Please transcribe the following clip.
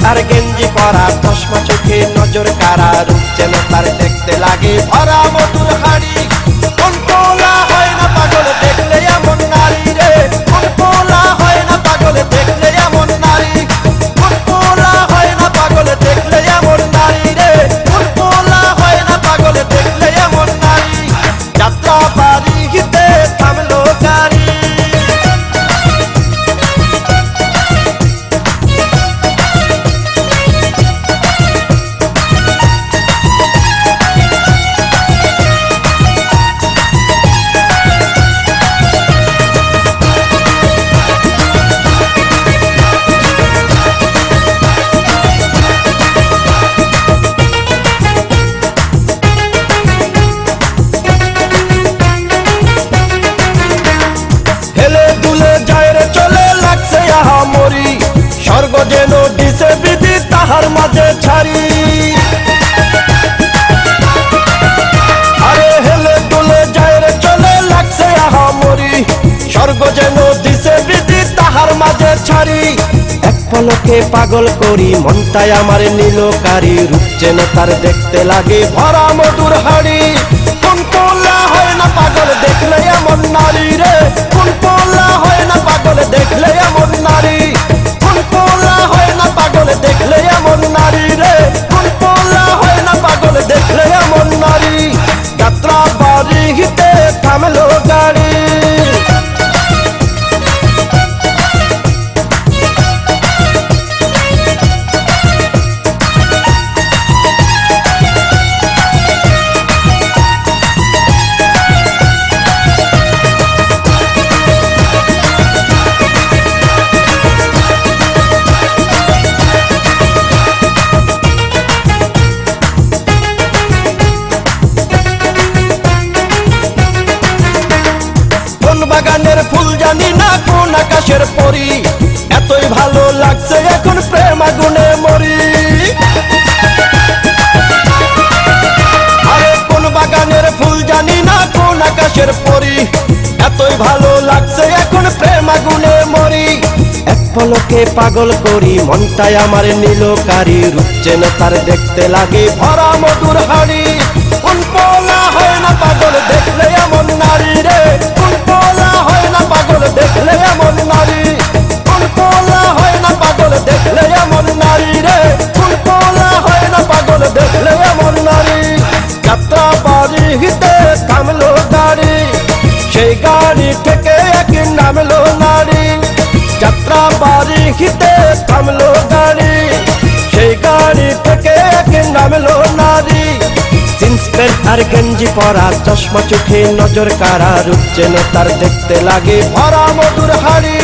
আর গেঞ্জি পরা চশমা চোখে নজর কারা রূপ যেন তার দেখতে লাগে ভরা মধুর হাড়ি কোন পোলা হয় না পাগল দেখলে এমন নারী রে কোন পোলা হয় না পাগল দেখলে এমন নারী কোন পোলা হয় না পাগল দেখলে এমন নারী রে কোন পোলা হয় না পাগল দেখলে এমন নারী যাত্রা বাড়িতে থামলো গাড়ি স্বর্গ যেন দিছে বিধি তাহার মাঝে ছাড়ি আরে হেলে দুলে যায় রে চলে লাগছে আহা মরি স্বর্গ যেন দিছে বিধি তাহার মাঝে ছাড়ি এক পলকে পাগল করি মনটাই আমার নীলকারি রূপ যেন তার দেখতে লাগে ভরা মধুর হাড়ি কোন পোলা হয় না পাগল দেখলে এমন নারী রে কোন পোলা হয় না পাগল দেখলে এমন নারী কোন পোলা হয় না পাগল দেখলে এমন নারী রে কোন পোলা হয় না পাগল দেখলে এমন নারী যাত্রা বাড়িতে থামলো গাড়ি বাগানের ফুল জানি না কোন আকাশের পরি এতই ভালো লাগছে এখন প্রেম আগুনে মরি আরে কোন বাগানের ফুল জানি না কোন আকাশের পরি এতই ভালো লাগছে এখন প্রেম আগুনে মরি এক পলকে পাগল করি মনটাই আমার নীলকারি রূপ যেন তার দেখতে লাগে ভরা মধুর হাড়ি কোন পোলা হয় না পাগল দেখলে এমন নারী রে কোন পোলা হয় না পাগল দেখলে এমন নারী কোন পোলা হয় না পাগল দেখলে এমন নারী রে কোন পোলা হয় না পাগল দেখলে এমন নারী যাত্রা বাড়িতে থামলো গাড়ি সেই গাড়ি থেকে এক নামলো নারী যাত্রা বাড়িতে থামলো গাড়ি সেই গাড়ি থেকে এক নামলো নারী জিন্স প্যান্ট আর গেঞ্জি পরা চশমা চোখে নজর কারা রূপ যেন তার দেখতে লাগে ভরা মধুর হাড়ি